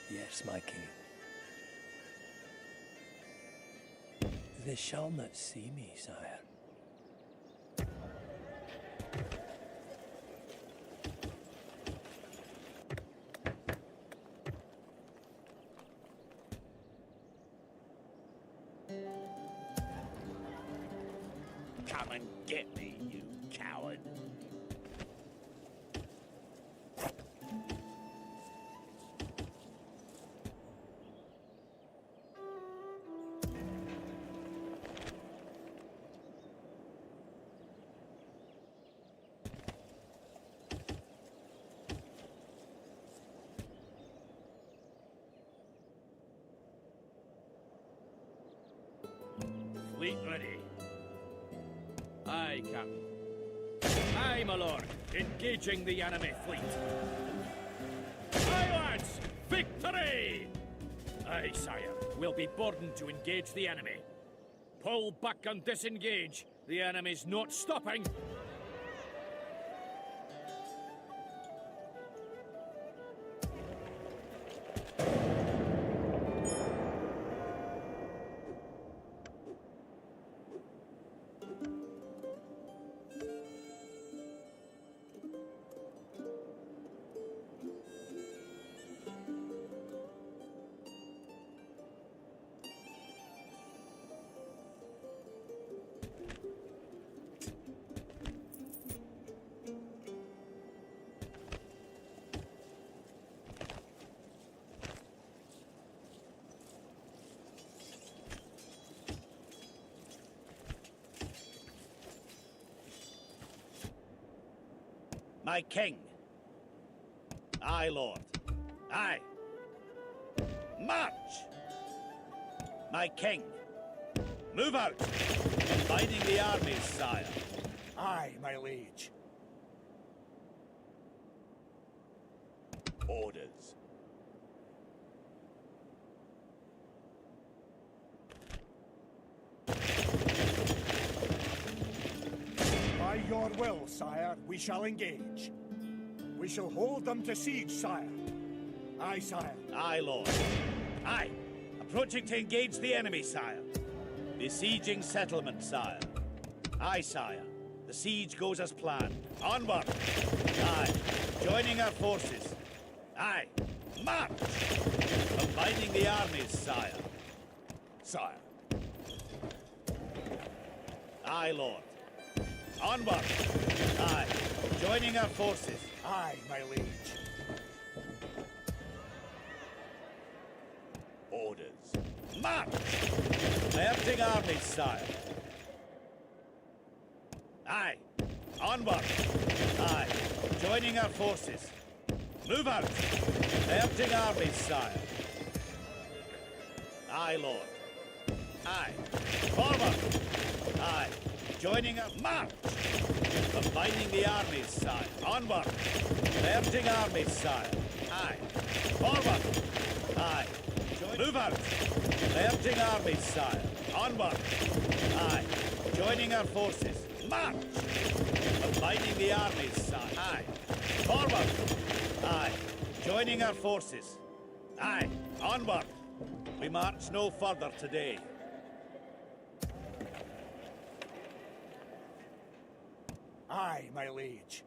Yes, my king. They shall not see me, sire. Come and get me, you coward. Fleet ready. Aye, Captain. Aye, my lord. Engaging the enemy fleet. Aye, lads! Victory! Aye, sire. We'll be burdened to engage the enemy. Pull back and disengage. The enemy's not stopping. My king. Aye, lord. Aye. March! My king, move out! Combining the armies, sire. Aye, my liege. Orders. By your will, sire, we shall engage. We shall hold them to siege, sire. Aye, sire. Aye, lord. Aye. Approaching to engage the enemy, sire. Besieging settlement, sire. Aye, sire. The siege goes as planned. Onward! Aye. Joining our forces. Aye. March! Combining the armies, sire. Sire. Aye, lord. Onward! Aye. Joining our forces. Aye, my liege. Orders. March! Merging armies, sire. Aye. Onward! Aye. Joining our forces. Move out! Merging armies, sire. Aye, lord. Aye. Forward! Aye. Joining our march! Combining the armies, sire. Onward! Merging armies, sire. Aye. Forward! Aye. Move out! Merging armies, sire. Onward! Aye. Joining our forces. March! Combining the armies, sire. Aye. Forward! Aye. Joining our forces. Aye. Onward! We march no further today. Aye, my liege.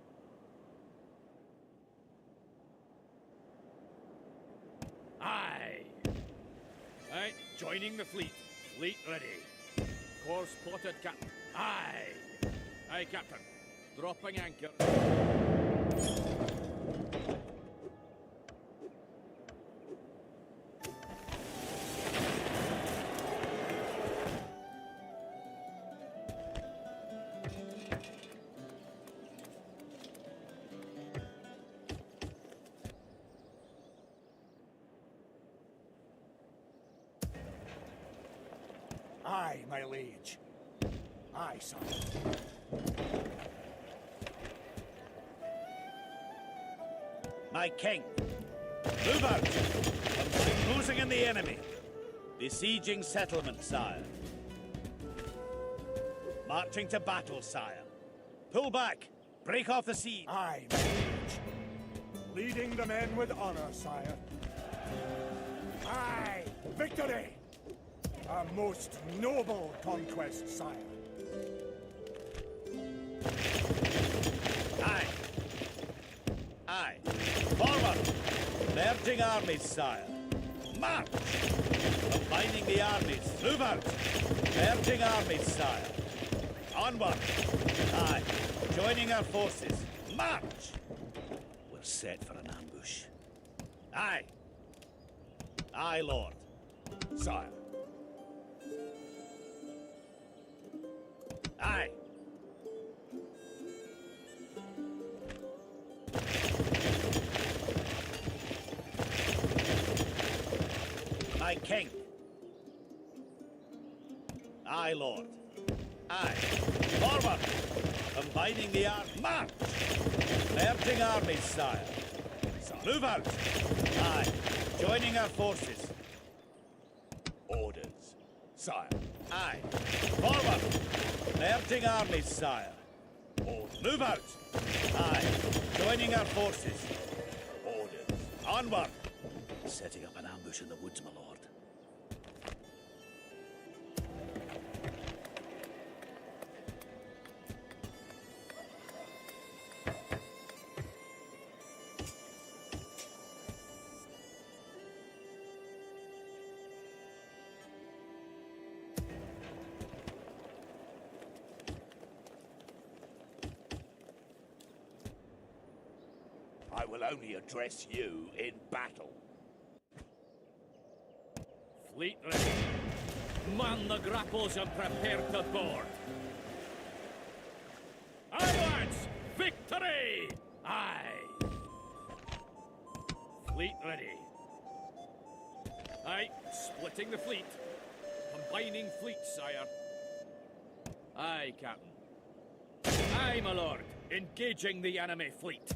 Aye. Right, joining the fleet. Fleet ready. Course plotted, Captain. Aye. Aye, Captain. Dropping anchor. Aye, my liege. Aye, sire. My king. Move out! I'm closing in the enemy. Besieging settlement, sire. Marching to battle, sire. Pull back! Break off the siege! Aye, my liege. Leading the men with honor, sire. Aye, victory! A most noble conquest, sire. Aye. Aye. Forward! Merging armies, sire. March! Combining the armies. Move out! Merging armies, sire. Onward! Aye. Joining our forces. March! We're set for an ambush. Aye. Aye, lord. Sire. Aye. My king. Aye, lord. Aye. Forward! Combining the army. March! Merging armies, sire. Move out! Aye. Joining our forces. Orders. Sire. Aye. Forward! Merging armies, sire. Move out! Aye. Joining our forces. Orders. Onward! Setting up an ambush in the woods, my lord. I will only address you in battle. Fleet ready. Man the grapples and prepare to board. Aye, lads! Victory! Aye! Fleet ready. Aye, splitting the fleet. Combining fleets, sire. Aye, Captain. Aye, my lord. Engaging the enemy fleet.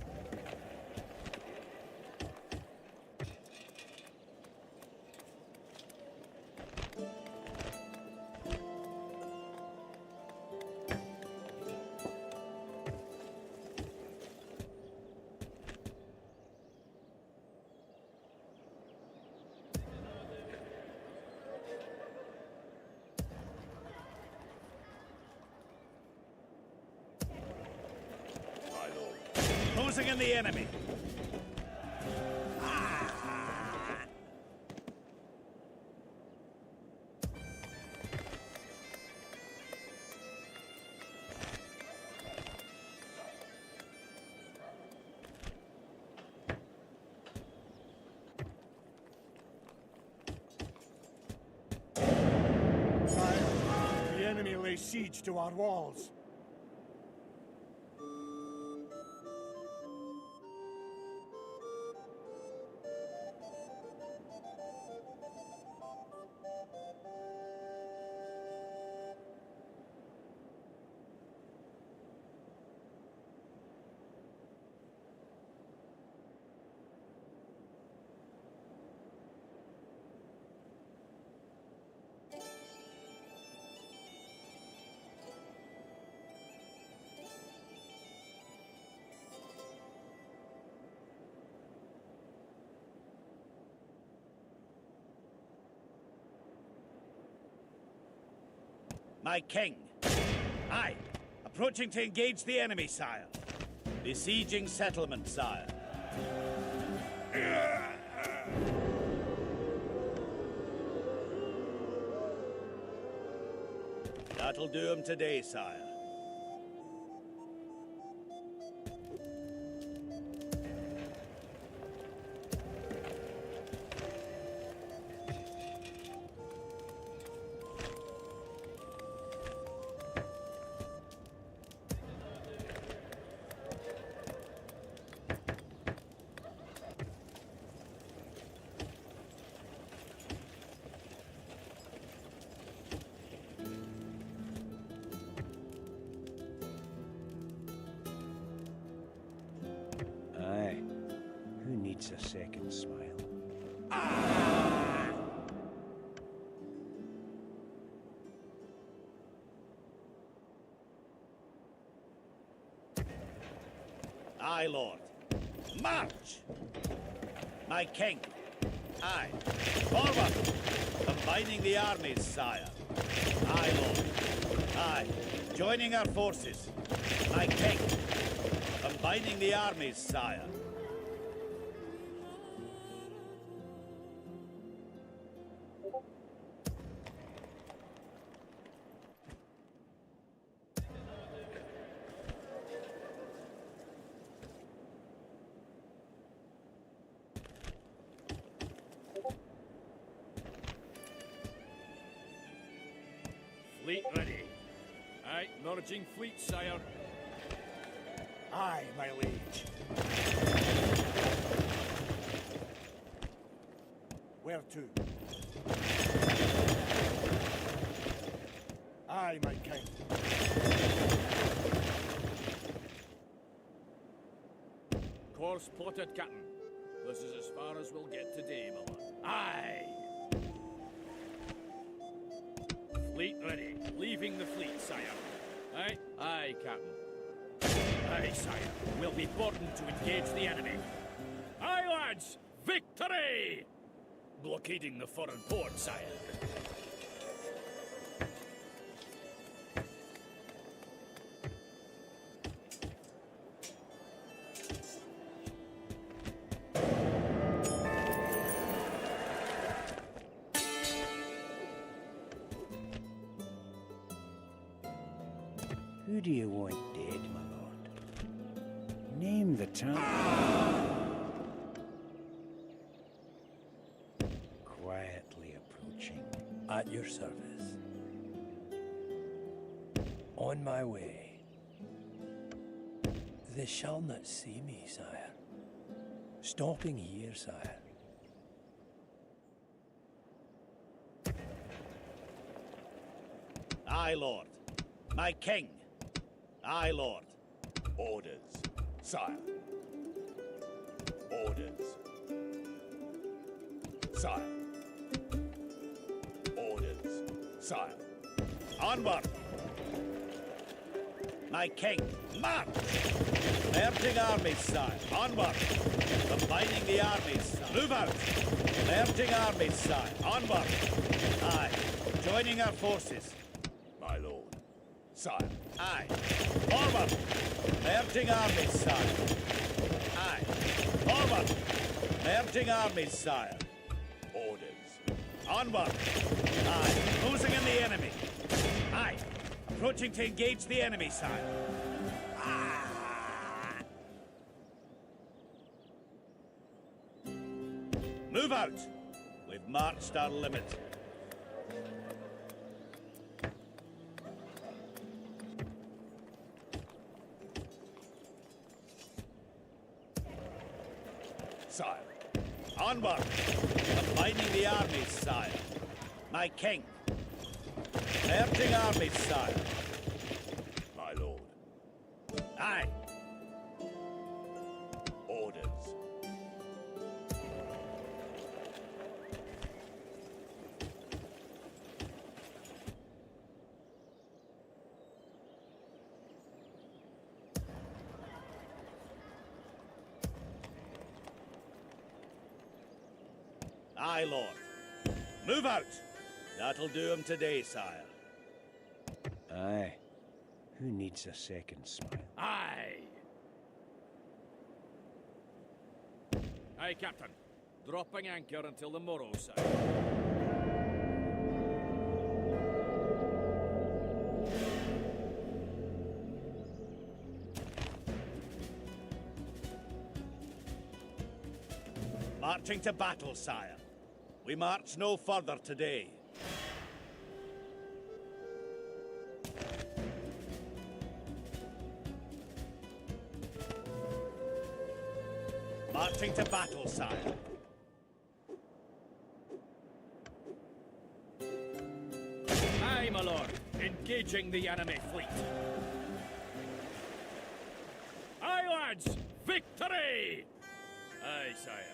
Closing in the enemy. Sire, the enemy lay siege to our walls. My king. Aye. Approaching to engage the enemy, sire. Besieging settlement, sire. That'll do him today, sire. Aye. Who needs a second smile? Aye, Lord. March! My king. Aye. Forward! Combining the armies, sire. Aye, Lord. Aye. Joining our forces. My king. Combining the armies, sire. Fleet ready. Aye, merging fleet, sire. Aye, my liege. Where to? Aye, my king. Course plotted, Captain. This is as far as we'll get today, my lord. Aye! Fleet ready. Leaving the fleet, sire. Aye? Aye, Captain. Aye, sire. We'll be burdened to engage the enemy. Aye, lads! Victory! Blockading the foreign port, sire. Who do you want dead, my lord? Name the town. Quietly approaching. At your service. On my way. They shall not see me, sire. Stopping here, sire. Aye, Lord. My king. Aye, Lord. Orders, sire. Orders. Sire. Orders, sire. Onward! My king, march! Merging armies, sire. Onward! Combining the armies, sire. Move out! Merging armies, sire. Onward! Aye. Joining our forces. My lord. Sire. Aye. Forward! Merging armies, sire. Aye. Forward! Merging armies, sire. Orders. Onward! Aye. Closing in the enemy. Aye. Approaching to engage the enemy, sire. Move out! We've marched our limit. Sire. Onward! Combining the armies, sire. My king. Merging armies, sire. My lord. Aye. Orders. Aye, Lord. Move out! That'll do him today, sire. Aye. Who needs a second smile? Aye! Aye, Captain. Dropping anchor until the morrow, sir. Marching to battle, sire. We march no further today. Marching to battle, sire. Aye, my lord. Engaging the enemy fleet. Aye, lads! Victory! Aye, sire.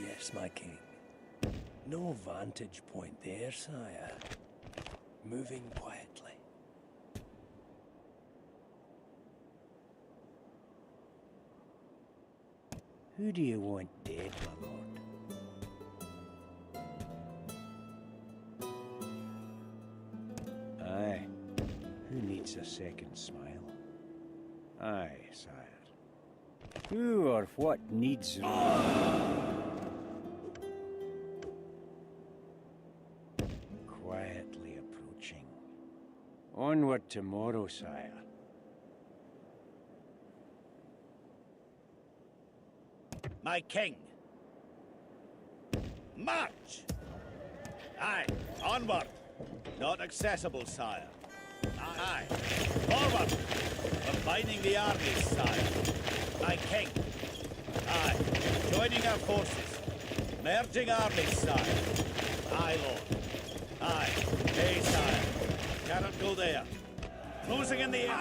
Yes, my king. No vantage point there, sire. Moving quietly. Who do you want dead, my lord? Aye. Who needs a second smile? Aye, sire. Who or what needs... Quietly approaching. Onward tomorrow, sire. My king. March! Aye, onward. Not accessible, sire. Aye. Forward! Combining the armies, sire. My king. Aye. Joining our forces. Merging armies, sire. Aye, Lord. Aye. Nay, sire. Cannot go there. Closing in the enemy.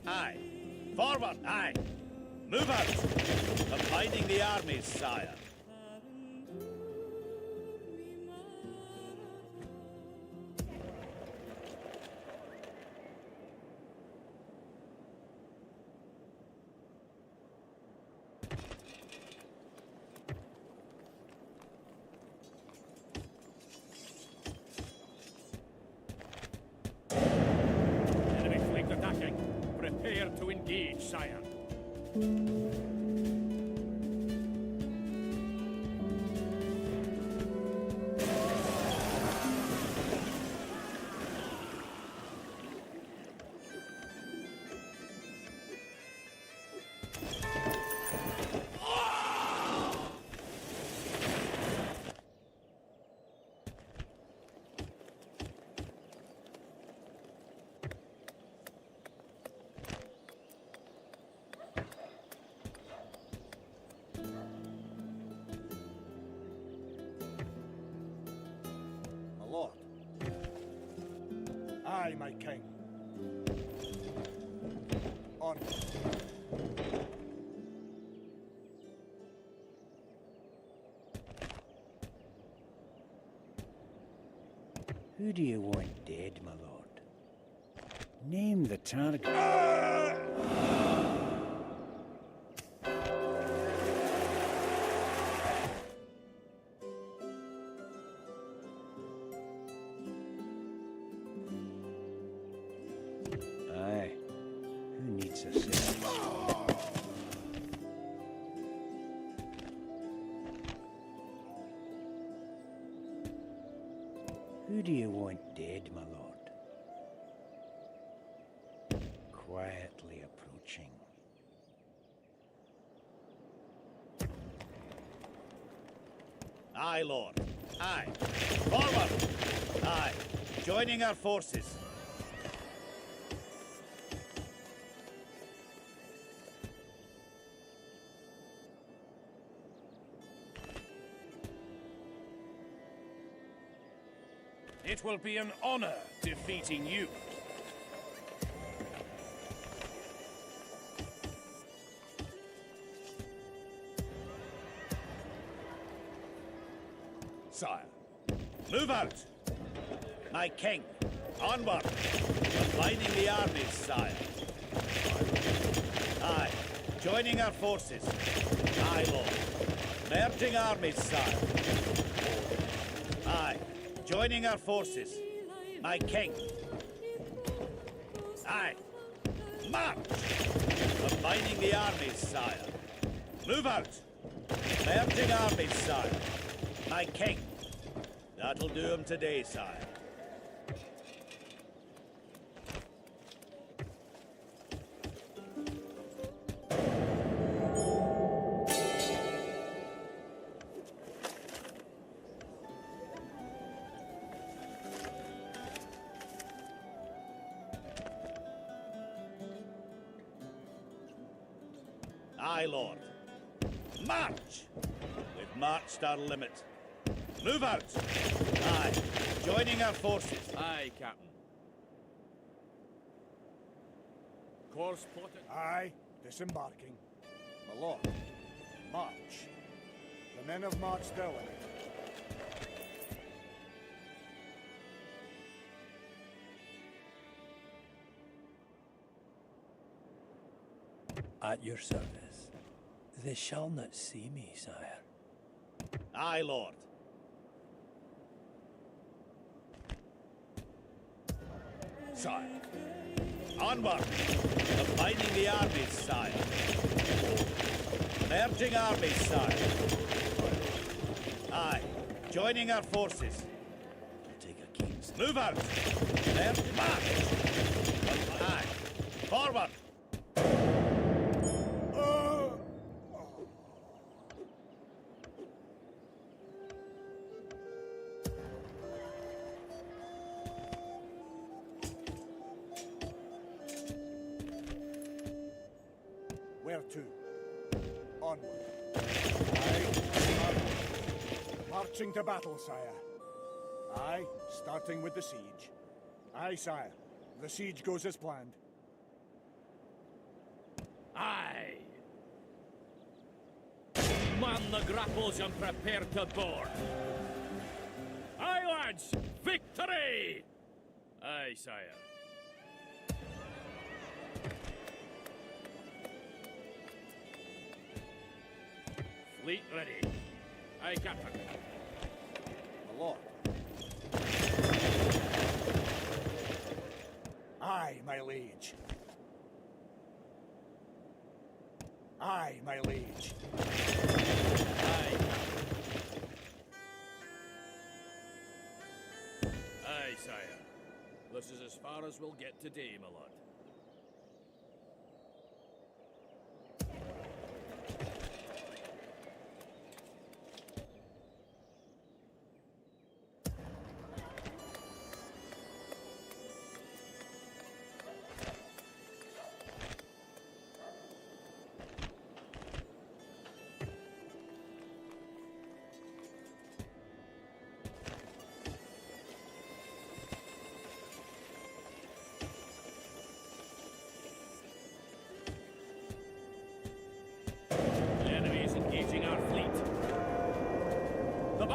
Aye. Forward, aye. Move out. Combining the armies, sire. Enemy fleet attacking. Prepare to engage, sire. Aye, my king. On. Who do you want dead, my lord? Name the target. Aye. Who needs a second? Who do you want dead, my lord? Quietly approaching. Aye, Lord. Aye. Forward! Aye. Joining our forces. It will be an honor defeating you. Sire. Move out! My king, onward! Combining the armies, sire. Aye. Joining our forces. Aye, Lord. Merging armies, sire. Aye. Joining our forces. My king. Aye. March! Combining the armies, sire. Move out! Merging armies, sire. My king. That'll do him today, sire. Aye, Lord. March! We've marched our limit. Move out! Aye. Joining our forces. Aye, Captain. Course plotted. Aye, disembarking. My lord, march. The men have marched their limit. At your service. They shall not see me, sire. Aye, Lord. Sire. Onward! Combining the armies, sire. Merging armies, sire. Aye. Joining our forces. Take a keen step. Move out! March! Aye. Forward! Where to? Onward. Aye. Marching to battle, sire. Aye, starting with the siege. Aye, sire. The siege goes as planned. Aye. Man the grapples and prepare to board. Aye, lads! Victory! Aye, sire. Fleet ready. Aye, Captain. My lord. Aye, my liege. Aye, my liege. Aye, Captain. Aye, sire. This is as far as we'll get today, my lord.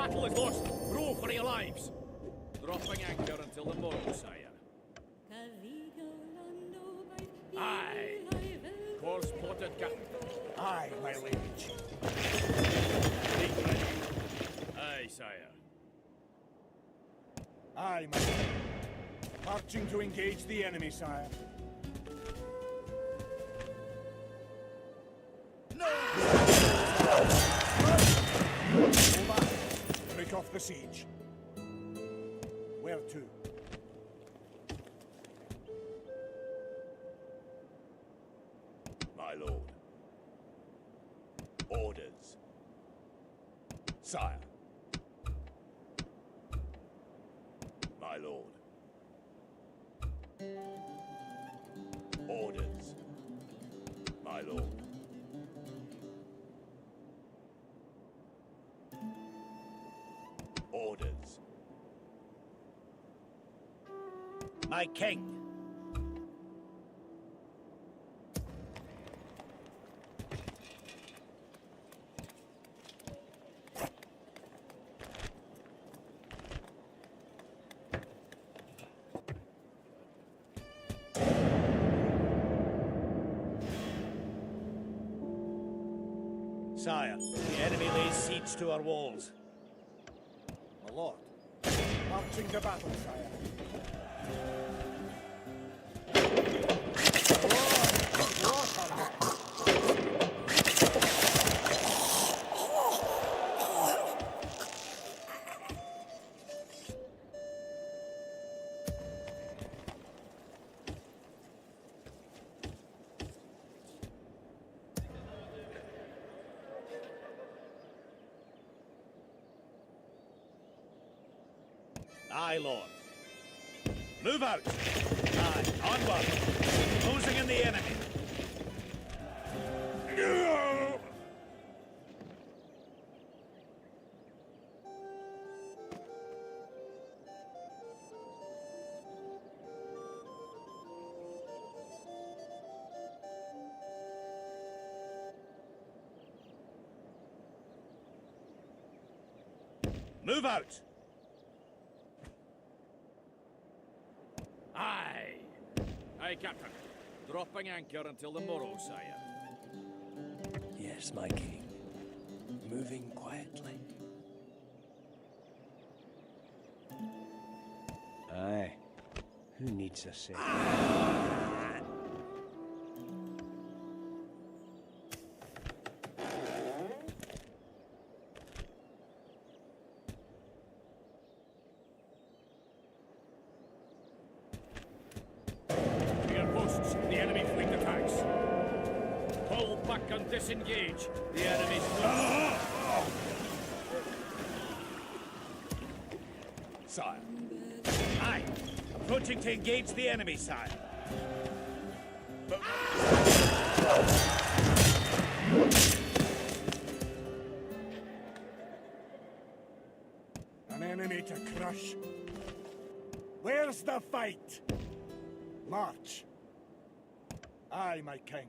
battle is lost. Row for your lives. Dropping anchor until the morrow, sire. Aye. Course plotted, Captain. Aye, my liege. Fleet ready. Aye, sire. Aye, my king. Marching to engage the enemy, sire. Go back. Break off the siege. Where to? My lord. Orders. Sire. My lord. Orders. My lord. Orders. My king. Sire, the enemy lays siege to our walls. My lord. Marching to battle, sire. Aye, Lord. Move out! Aye, onward! Closing in the enemy! Move out! Aye. Aye, Captain. Dropping anchor until the morrow, sire. Yes, my king. Moving quietly. Aye. Who needs a second? To your posts, the enemy fleet attacks. Pull back and disengage. The enemy's fleet. Sire. Aye. Approaching to engage the enemy, sire. An enemy to crush. Where's the fight? March. Aye, my king.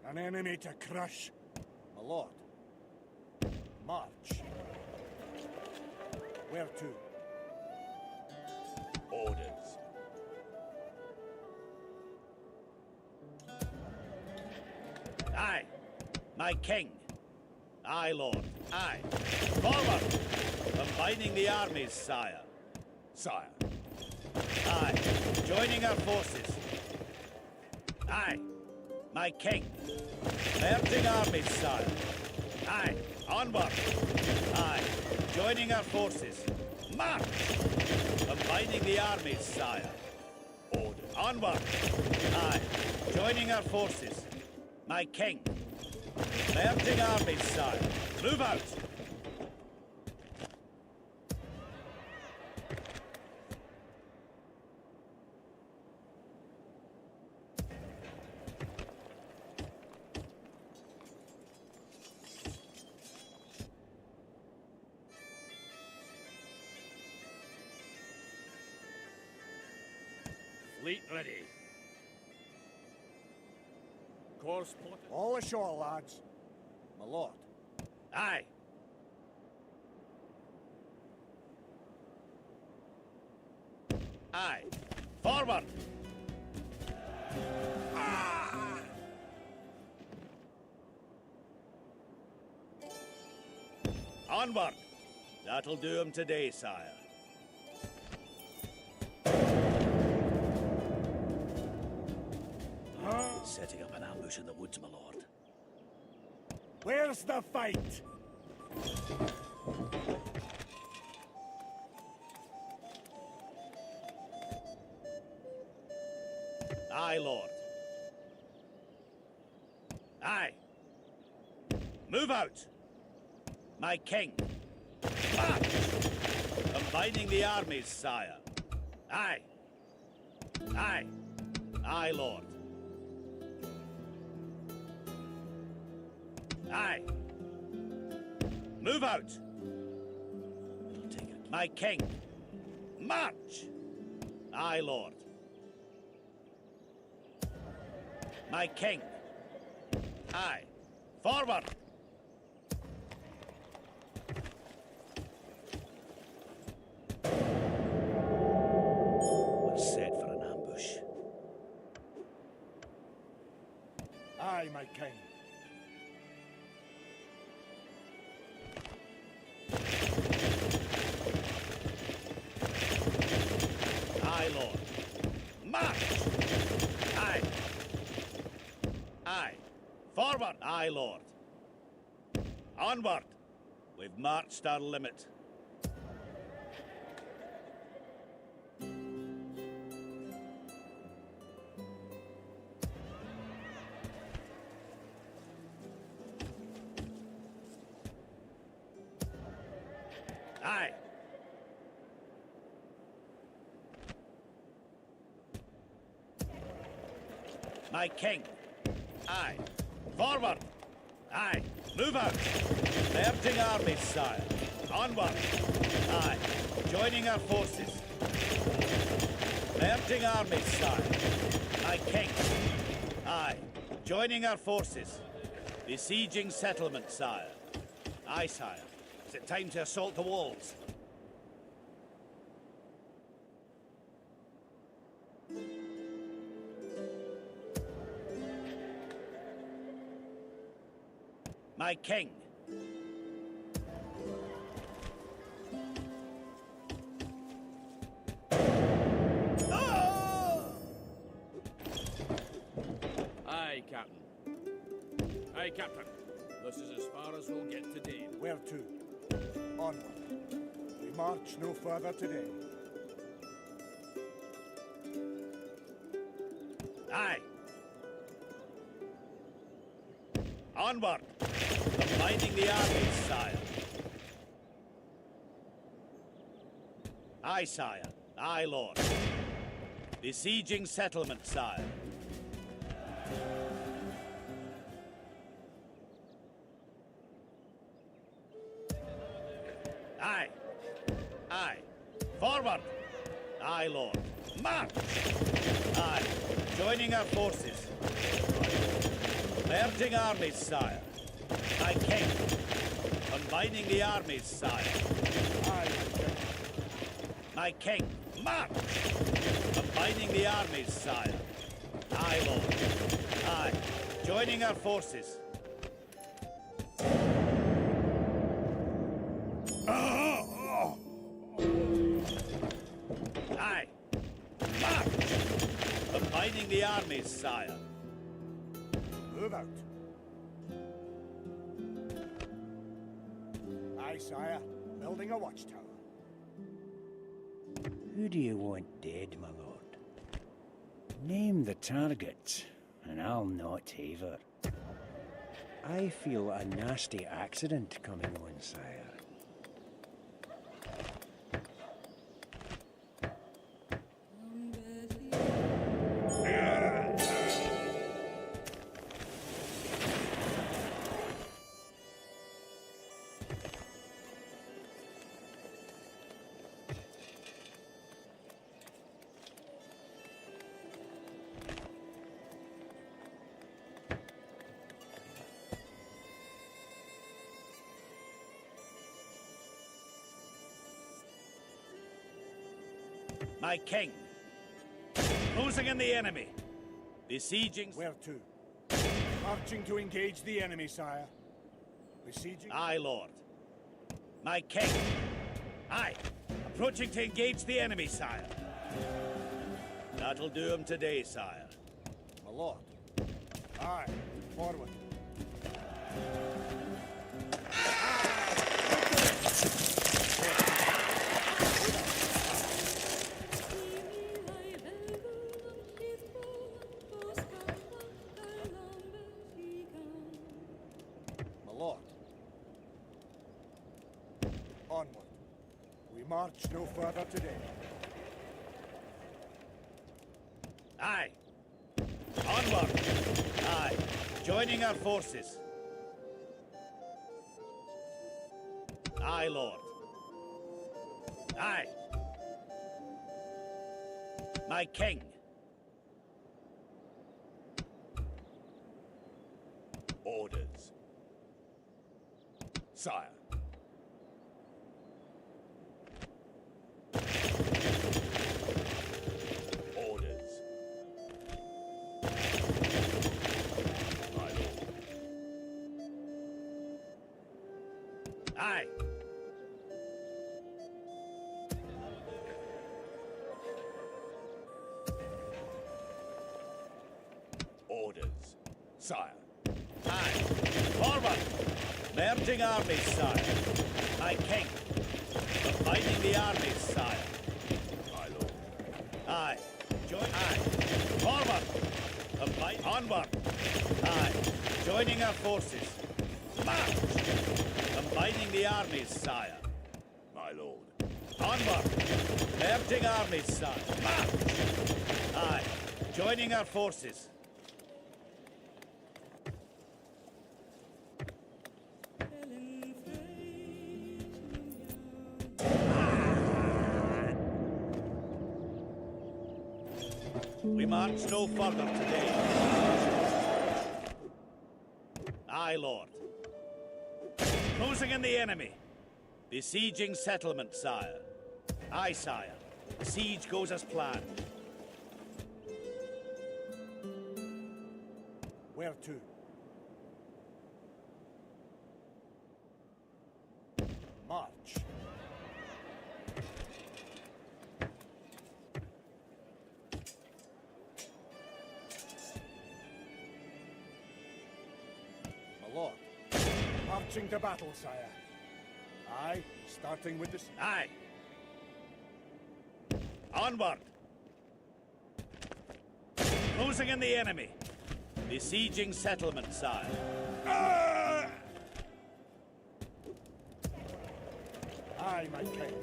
An enemy to crush. My lord. March. Where to? Orders. Aye. My king. Aye, Lord. Aye. Forward! Combining the armies, sire. Sire. Aye. Joining our forces. Aye. My king. Merging armies, sire. Aye. Onward. Aye. Joining our forces. March! Combining the armies, sire. Orders. Onward. Aye. Joining our forces. My king. Merging armies, sire. Move out. Fleet ready. Course plotted. All ashore, lads. My lord. Aye. Aye. Forward! Onward! That'll do him today, sire. Setting up an ambush in the woods, my lord. Where's the fight? Aye, lord. Aye. Move out! My king. March! Combining the armies, sire. Aye. Aye. Aye, lord. Aye. Move out! My king. March! Aye, lord. My king. Aye. Forward! We're set for an ambush. Aye, my king. Aye, lord. March! Aye. Aye. Forward! Aye, lord. Onward! We've marched our limit. Aye. My king. Aye. Forward. Aye. Move out. Merging armies, sire. Onward. Aye. Joining our forces. Merging armies, sire. My king. Aye. Joining our forces. Besieging settlement, sire. Aye, sire. Is it time to assault the walls? My king. Aye, Captain. Aye, Captain. This is as far as we'll get today. Where to? Onward. We march no further today. Aye. Onward. Combining the armies, sire. Aye, sire. Aye, lord. Besieging settlement, sire. Aye. Aye. Forward. Aye, lord. March. Aye. Joining our forces. Merging armies, sire. My king. Combining the armies, sire. Aye, My king. March. Combining the armies, sire. Aye, lord. Aye. Joining our forces. Aye. March. Combining the armies, sire. move out. Aye, sire. Building a watchtower. Who do you want dead, my lord? Name the target, and I'll not haver. I feel a nasty accident coming on, sire. My king. Closing in the enemy. Besieging. Where to? Marching to engage the enemy, sire. Besieging? Aye, lord. My king. Aye. Approaching to engage the enemy, sire. That'll do him today, sire. My lord. Aye. Forward. My lord. Onward. We march no further today. Aye. Onward. Aye. Joining our forces. Aye, lord. Aye. My king. Orders. Sire. Orders. My lord. Aye. Orders. Sire. Aye. Forward. Merging armies, sire. My king. Combining the armies, sire. My lord. Aye. Join. Aye. Forward. Combine. Onward. Aye. Joining our forces. March. Combining the armies, sire. My lord. Onward. Merging armies, sire. March. Aye. Joining our forces. We march no further today. Aye, lord. Closing in the enemy. Besieging settlement, sire. Aye, sire. Siege goes as planned. Where to? March. My lord. Marching to battle, sire. Aye, starting with the... Aye. Onward. Closing in the enemy. Besieging settlement, sire. Aye, my king.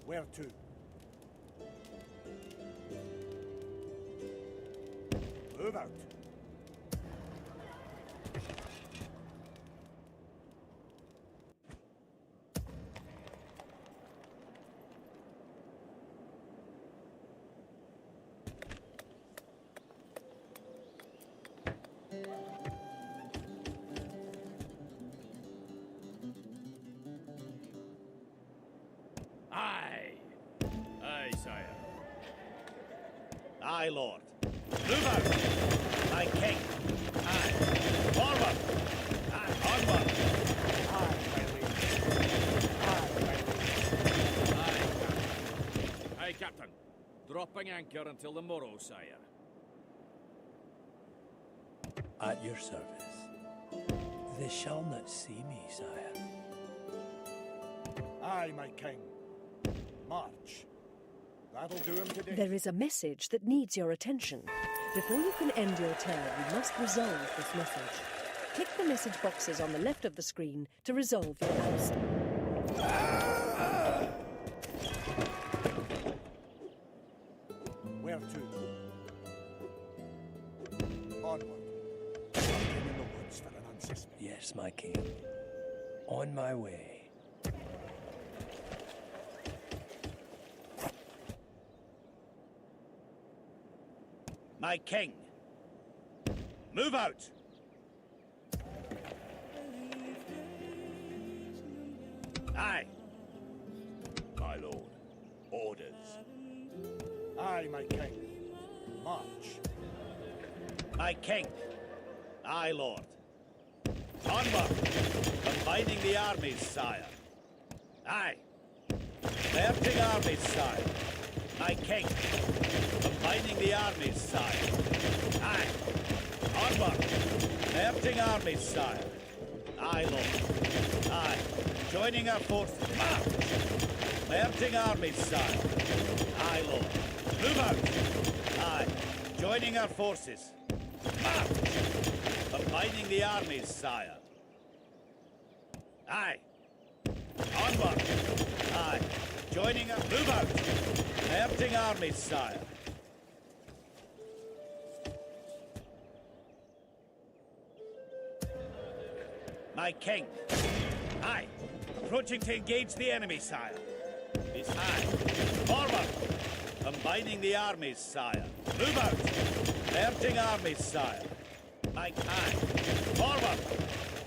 Where to? Move out. Aye. Aye, sire. Aye, lord. Move out. My king. Aye. Forward. Aye. Onward. Aye, my liege. Aye, my liege. Aye, Captain. Aye, Captain. Dropping anchor until the morrow, sire. At your service. They shall not see me, sire. Aye, my king. March. That'll do him today. There is a message that needs your attention. Before you can end your turn, you must resolve this message. Click the message boxes on the left of the screen to resolve your absence. Where to? Onward. Marching in the woods for an unsuspecting. Yes, my king. On my way. My king. Move out. Aye. My lord. Orders. Aye, my king. March. My king. Aye, lord. Onward! Combining the armies, sire. Aye. Merging armies, sire. My king. Combining the armies, sire. Aye. Onward! Merging armies, sire. Aye, lord. Aye. Joining our forces. March! Merging armies, sire. Aye, lord. Move out! Aye. Joining our forces. March! Combining the armies, sire. Aye. Onward! Aye. Joining us. Move out! Merging armies, sire. My king. Aye. Approaching to engage the enemy, sire. This aye. Forward! Combining the armies, sire. Move out! Merging armies, sire. My aye. Forward!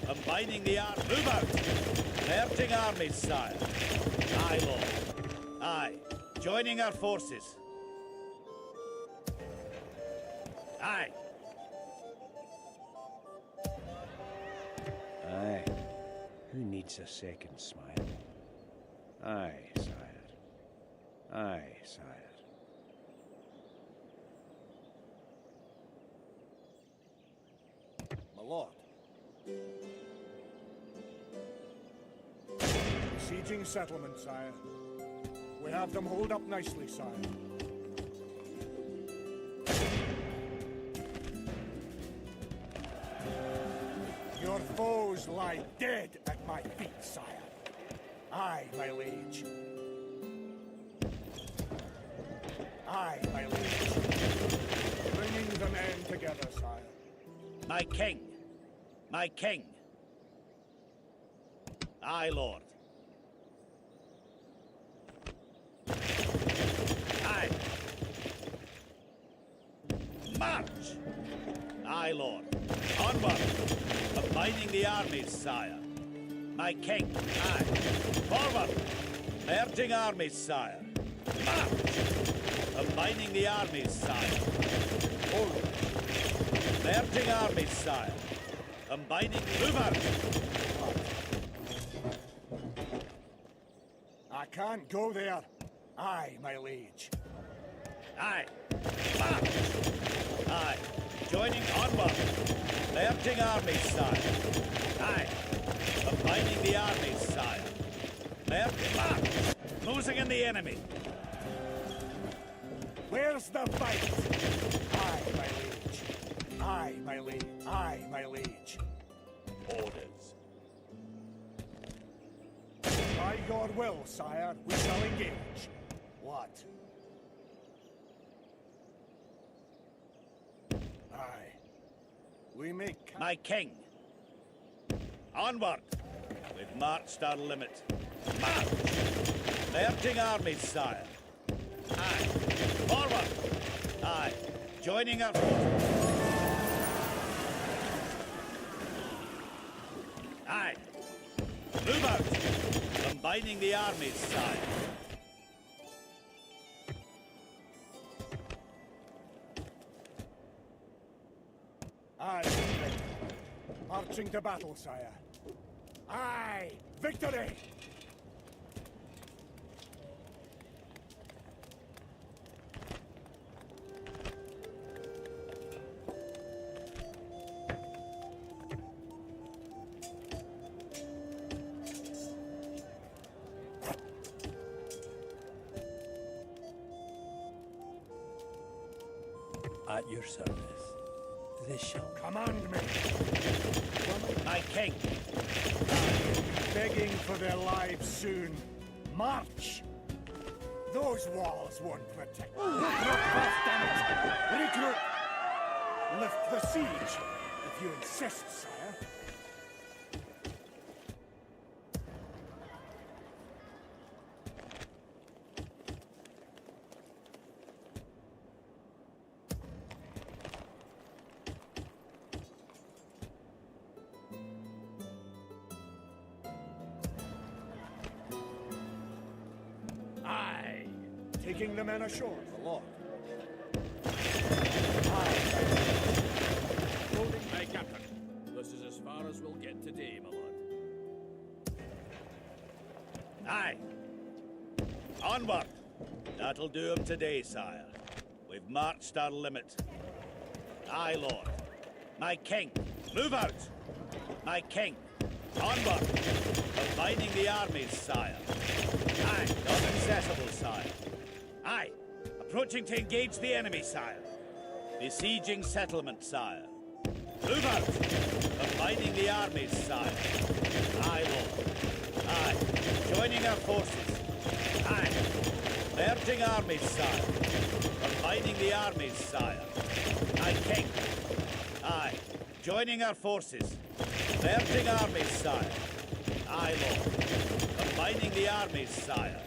Combining the armies. Move out! Merging armies, sire. Aye, lord. Aye. Joining our forces. Aye. Aye. Who needs a second smile? Aye, sire. Aye, sire. My lord. Besieging settlement, sire. We have them hold up nicely, sire. Your foes lie dead at my feet, sire. Aye, my liege. Aye, my liege. Bringing the men together, sire. My king. My king. Aye, lord. Aye. March! Aye, lord. Onward! Combining the armies, sire. My king. Aye. Forward! Merging armies, sire. March! Combining the armies, sire. Forward! Merging armies, sire. Combining. Move out! I can't go there. Aye, my liege. Aye. March! Aye. Joining onward. Merging armies, sire. Aye. Combining the armies, sire. Merging. March! Closing in the enemy. Where's the fight? Aye, my liege. Aye, my liege. Aye, my liege. Orders. By your will, sire, we shall engage. What? Aye. We make... My king. Onward. We've marched our limit. March! Merging armies, sire. Aye. Forward! Aye. Joining our forces. Aye. Move out! Combining the armies, sire. Aye, victory. Marching to battle, sire. Aye, victory! At your service. This shall Command me. My king. Begging for their lives soon. March! Those walls won't protect. Recruit fast, damn it! Recruit! Lift the siege, if you insist, sire. taking the men ashore. The Lord. Aye, Captain. This is as far as we'll get today, my lord. Aye. Onward. That'll do him today, sire. We've marched our limit. Aye, Lord. My king, move out. My king, onward. Combining the armies, sire. Aye, not accessible, sire. Aye, approaching to engage the enemy, sire. Besieging settlement, sire. Move out. Combining the armies, sire. Aye, Lord. Aye, joining our forces. Aye, merging armies, sire. Combining the armies, sire. My king. Aye, joining our forces. Merging armies, sire. Aye, Lord. Combining the armies, sire.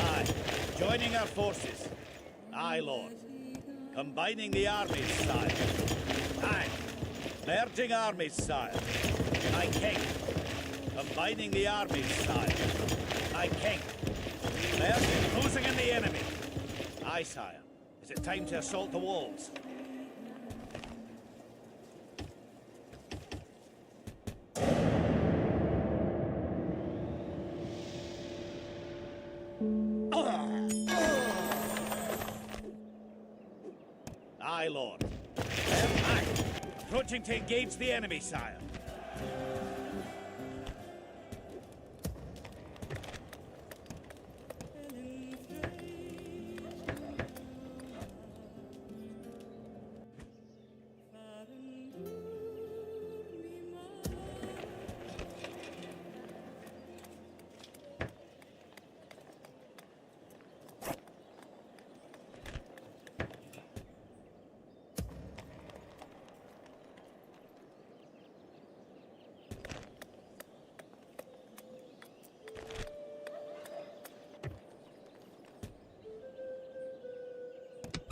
Aye, joining our forces. Aye, Lord. Combining the armies, sire. Aye, merging armies, sire. My king. Combining the armies, sire. My king. Merging, closing in the enemy. Aye, sire. Is it time to assault the walls? Aye, Lord. Aye. Approaching to engage the enemy, sire.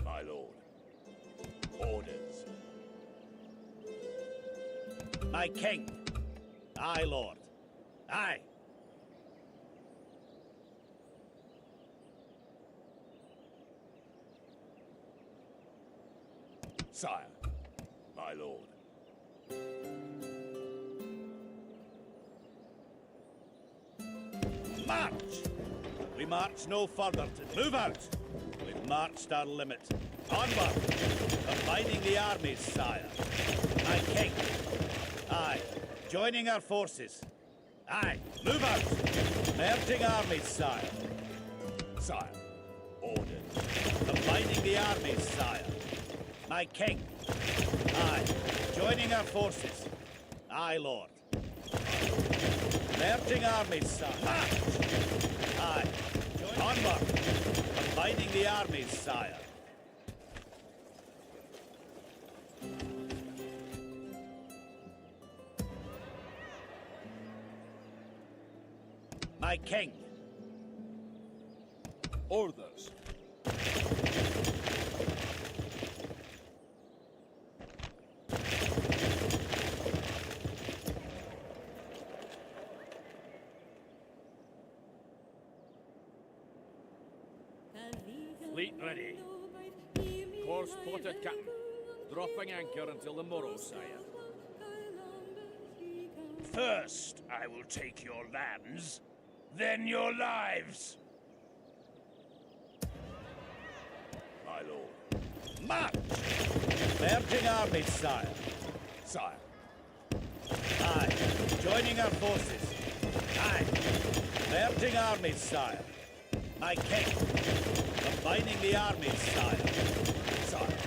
My lord. Orders. My king. Aye, Lord. Aye. Sire. My lord. March! We march no further to move out. We've marched our limit. Onward! Combining the armies, sire. My king. Aye. Joining our forces. Aye. Move out! Merging armies, sire. Sire. Orders. Combining the armies, sire. My king. Aye. Joining our forces. Aye, Lord. Merging armies, sire. March! Aye. Onward! Combining the armies, sire. My king. Orders. Fleet ready. Course plotted, Captain. Dropping anchor until the morrow, sire. First, I will take your lands, then your lives. My lord. March! Merging armies, sire. Sire. Aye. Joining our forces. Aye. Merging armies, sire. My king. Combining the armies, sire. Sire.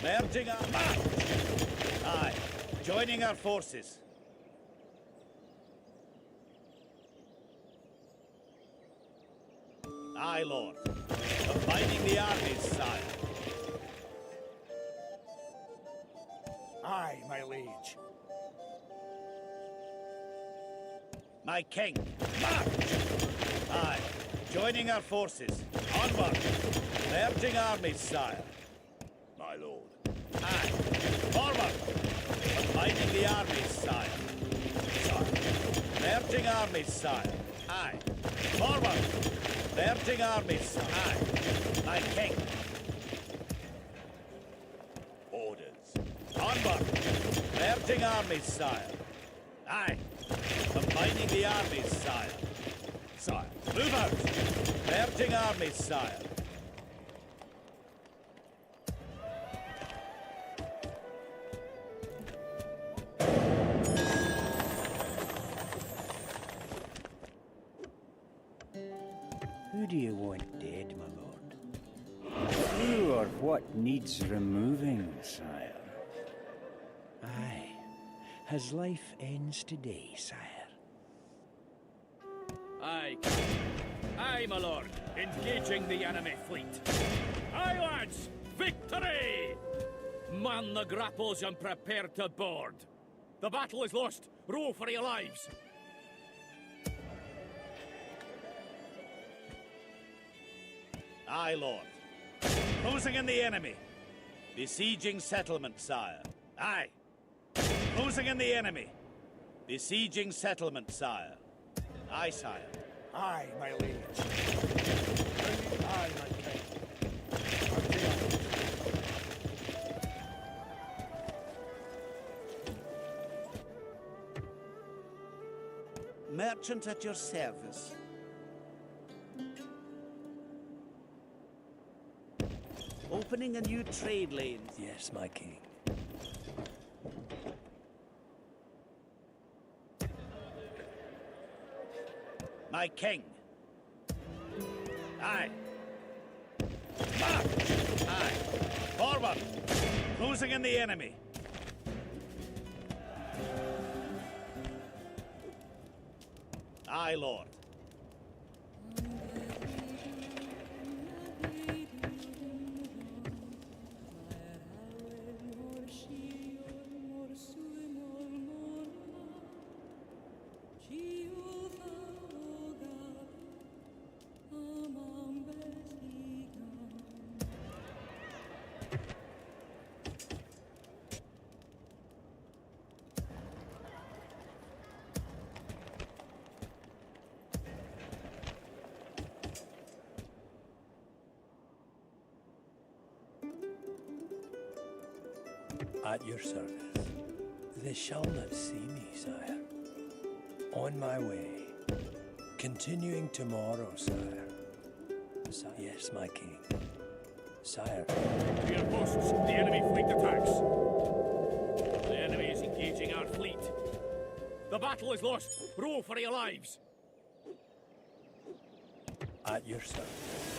Merging our march. Aye. Joining our forces. Aye, Lord. Combining the armies, sire. Aye, my liege. My king. March! Aye. Joining our forces. Onward. Merging armies, sire. My lord. Aye. Forward. Combining the armies, sire. Sire. Merging armies, sire. Aye. Forward. Converging armies. Aye. My king. Orders. Onward. Converging armies, sire. Aye. Combining the armies, sire. Sire. Move out. Converging armies, sire. Who do you want dead, my lord? Who or what needs removing, sire? Aye. His life ends today, sire. Aye, Captain. Aye, my lord. Engaging the enemy fleet. Aye, lads! Victory! Man the grapples and prepare to board. The battle is lost. Row for your lives. Aye, lord. Closing in the enemy. Besieging settlement, sire. Aye. Closing in the enemy. Besieging settlement, sire. Aye, sire. Aye, my liege. Aye, my king. Merchant at your service. Opening a new trade lane. Yes, my king. My king. Aye. March! Aye. Forward! Closing in the enemy. Aye, lord. At your service. They shall not see me, sire. On my way. Continuing tomorrow, sire. Yes, my king. Sire. To your posts. The enemy fleet attacks. The enemy is engaging our fleet. The battle is lost. Row for your lives. At your service.